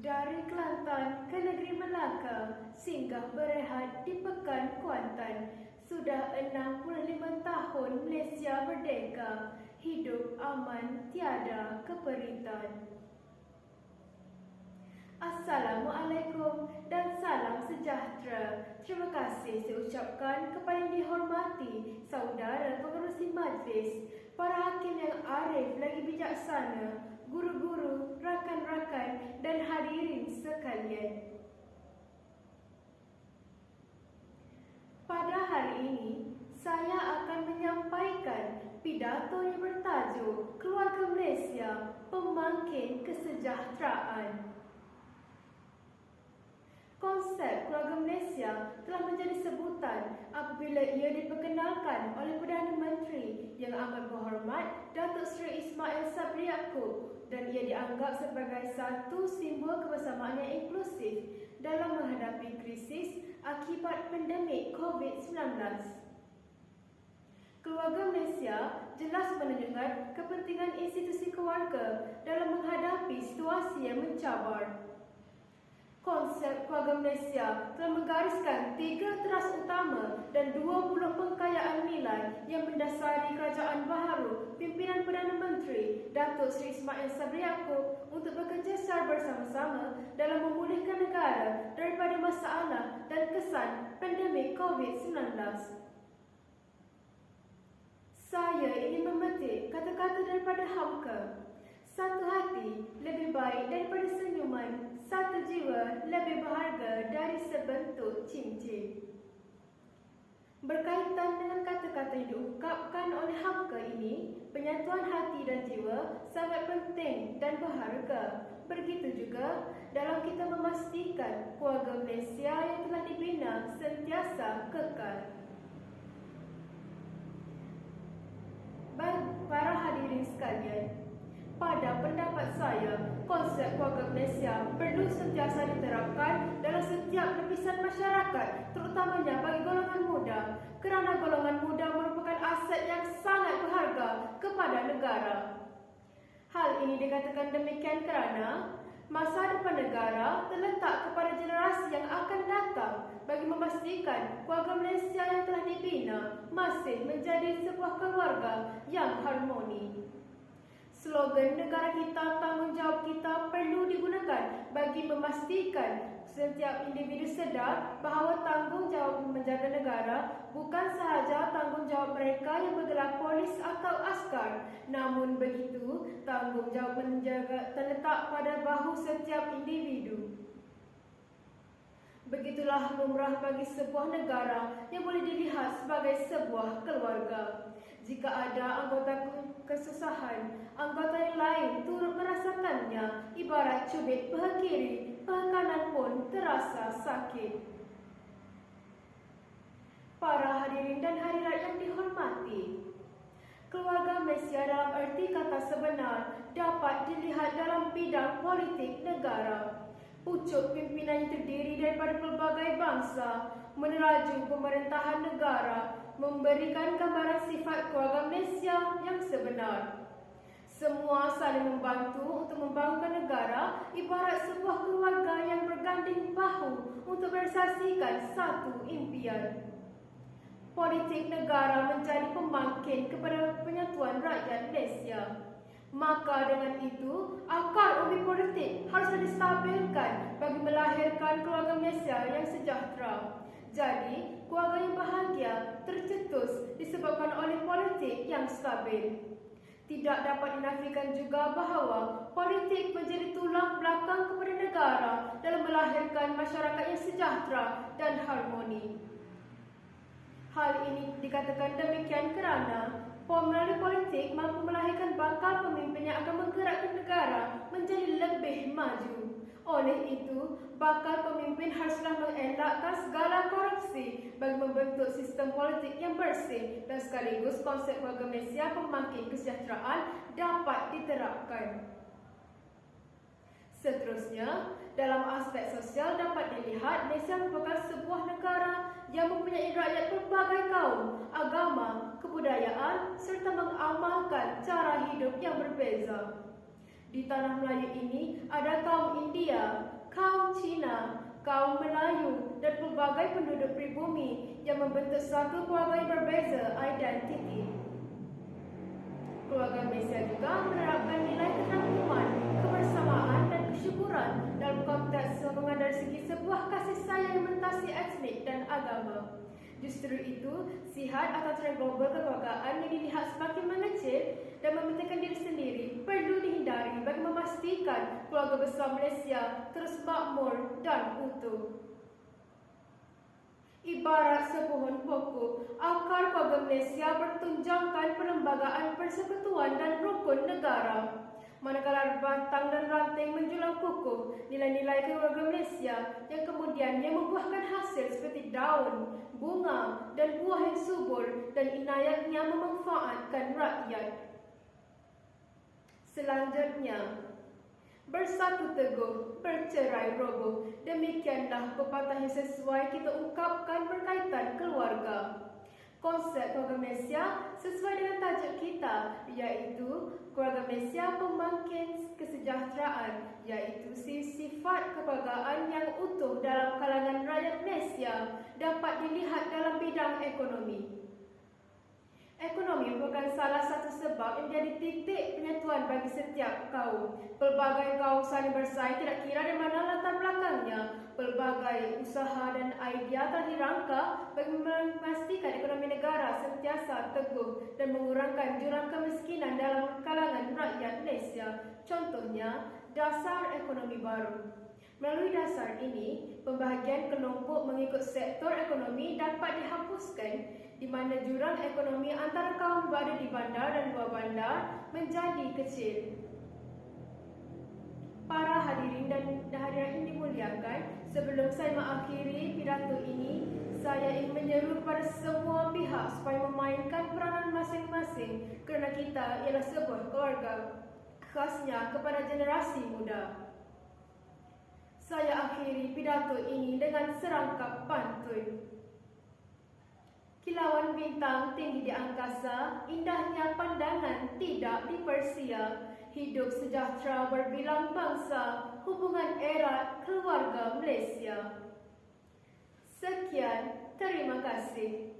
Dari Kelantan ke negeri Melaka, singgah berehat di Pekan Kuantan. Sudah 65 tahun Malaysia merdeka, hidup aman tiada keperitan. Assalamualaikum dan salam sejahtera. Terima kasih saya ucapkan kepada yang dihormati saudara pengerusi majlis, para hakim yang arif lagi bijaksana, guru-guru, rakan-rakan dan hadirin sekalian. Pada hari ini, saya akan menyampaikan pidato yang bertajuk Keluarga Malaysia, Pemangkin Kesejahteraan. Konsep keluarga Malaysia telah menjadi sebutan apabila ia diperkenalkan oleh Perdana Menteri yang amat berhormat Datuk Seri Ismail Sabri Yaakob, dan ia dianggap sebagai satu simbol kebersamaan yang inklusif dalam menghadapi krisis akibat pandemik COVID-19. Keluarga Malaysia jelas menunjukkan kepentingan institusi keluarga dalam menghadapi situasi yang mencabar. Konsep keluarga Malaysia telah menggariskan 3 teras utama dan 20 pengkayaan nilai yang mendasari kerajaan baharu pimpinan Perdana Menteri Datuk Seri Ismail Sabri Yaakob untuk bekerja secara bersama-sama dalam memulihkan negara daripada masalah dan kesan pandemik COVID-19. Saya ingin memetik kata-kata daripada Hamka. Satu hati lebih baik daripada senyuman, satu jiwa lebih berharga dari sebentuk cincin. Berkaitan dengan kata-kata yang diungkapkan oleh Hamka ini, penyatuan hati dan jiwa sangat penting dan berharga. Begitu juga dalam kita memastikan keluarga Malaysia yang telah dibina sentiasa kekal. Para hadirin sekalian, pada pendapat saya, konsep keluarga Malaysia perlu sentiasa diterapkan dalam setiap lapisan masyarakat, terutamanya bagi golongan muda, kerana golongan muda merupakan aset yang sangat berharga kepada negara. Hal ini dikatakan demikian kerana masa depan negara terletak kepada generasi yang akan datang bagi memastikan keluarga Malaysia yang telah dibina masih menjadi sebuah keluarga yang harmoni. Slogan negara kita, tanggungjawab kita perlu digunakan bagi memastikan setiap individu sedar bahawa tanggungjawab menjaga negara bukan sahaja tanggungjawab mereka yang bergelar polis atau askar. Namun begitu, tanggungjawab menjaga terletak pada bahu setiap individu. Begitulah lumrah bagi sebuah negara yang boleh dilihat sebagai sebuah keluarga. Jika ada anggota kesusahan, anggota yang lain turut merasakannya, ibarat cubit paha kiri, paha kanan pun terasa sakit. Para hadirin dan hadirat yang dihormati, keluarga Malaysia dalam erti kata sebenar dapat dilihat dalam bidang politik negara. Pucuk pimpinan yang terdiri daripada pelbagai bangsa meneraju pemerintahan negara, memberikan gambaran sifat keluarga Malaysia yang sebenar. Semua saling membantu untuk membangunkan negara, ibarat sebuah keluarga yang berganding bahu untuk merealisasikan satu impian. Politik negara menjadi pemangkin kepada penyatuan rakyat Malaysia. Maka dengan itu, akar umbi politik harus distabilkan bagi melahirkan keluarga Malaysia yang sejahtera. Jadi, keluarga yang bahagia tercetus disebabkan oleh politik yang stabil. Tidak dapat dinafikan juga bahawa politik menjadi tulang belakang kepada negara dalam melahirkan masyarakat yang sejahtera dan harmoni. Hal ini dikatakan demikian kerana melalui politik mampu melahirkan bakal pemimpin yang akan menggerakkan negara menjadi lebih maju. Oleh itu, bakal pemimpin haruslah mengelakkan segala korupsi bagi membentuk sistem politik yang bersih dan sekaligus konsep keluarga Malaysia pemangkin kesejahteraan dapat diterapkan. Seterusnya, dalam aspek sosial dapat dilihat Malaysia merupakan sebuah negara yang mempunyai rakyat berbagai kaum, agama, kebudayaan serta mengamalkan cara hidup yang berbeza. Di tanah Melayu ini ada kaum India, kaum Cina, kaum Melayu dan pelbagai penduduk pribumi yang membentuk satu keluarga yang berbeza identiti. Keluarga Malaysia juga menerapkan nilai kerangkuman, kebersamaan dan kesyukuran dalam konteks sokongan dari segi sebuah kasih sayang yang mentasi etnik dan agama. Justru itu, sihat atau tren global kekeluargaan yang dilihat semakin mengecil dan mementingkan diri sendiri perlu dihindari bagi memastikan keluarga besar Malaysia terus makmur dan utuh. Ibarat sepohon pokok, akar keluarga Malaysia bertunjangkan perlembagaan persekutuan dan rukun negara. Manakala batang dan ranting menjulang kukuh nilai-nilai keluarga Malaysia yang kemudiannya membuahkan hasil seperti daun, bunga dan buah yang subur dan inayatnya memanfaatkan rakyat. Selanjutnya, bersatu teguh, bercerai roboh. Demikianlah pepatah yang sesuai kita ungkapkan berkaitan keluarga. Konsep keluarga Malaysia sesuai dengan tajuk kita, iaitu keluarga Malaysia pembangkit kesejahteraan, iaitu sifat kekeluargaan yang utuh dalam kalangan rakyat Malaysia dapat dilihat dalam bidang ekonomi. Ekonomi merupakan salah satu sebab yang menjadi titik penyatuan bagi setiap kaum. Pelbagai kaum saling bersaing tidak kira di mana latar belakangnya. Pelbagai usaha dan idea telah dirangka bagi memastikan ekonomi negara sentiasa teguh dan mengurangkan jurang kemiskinan dalam kalangan rakyat Malaysia. Contohnya, dasar ekonomi baru. Melalui dasar ini, pembahagian kelompok mengikut sektor ekonomi dapat dihapuskan di mana jurang ekonomi antara kaum berada di bandar dan luar bandar menjadi kecil. Para hadirin dan hadirat yang dimuliakan, sebelum saya mengakhiri pidato ini, saya ingin menyeru kepada semua pihak supaya memainkan peranan masing-masing kerana kita ialah sebuah keluarga, khasnya kepada generasi muda. Saya akhiri pidato ini dengan serangkap pantun. Kilauan bintang tinggi di angkasa, indahnya pandangan tidak dipersia. Hidup sejahtera berbilang bangsa, hubungan erat keluarga Malaysia. Sekian, terima kasih.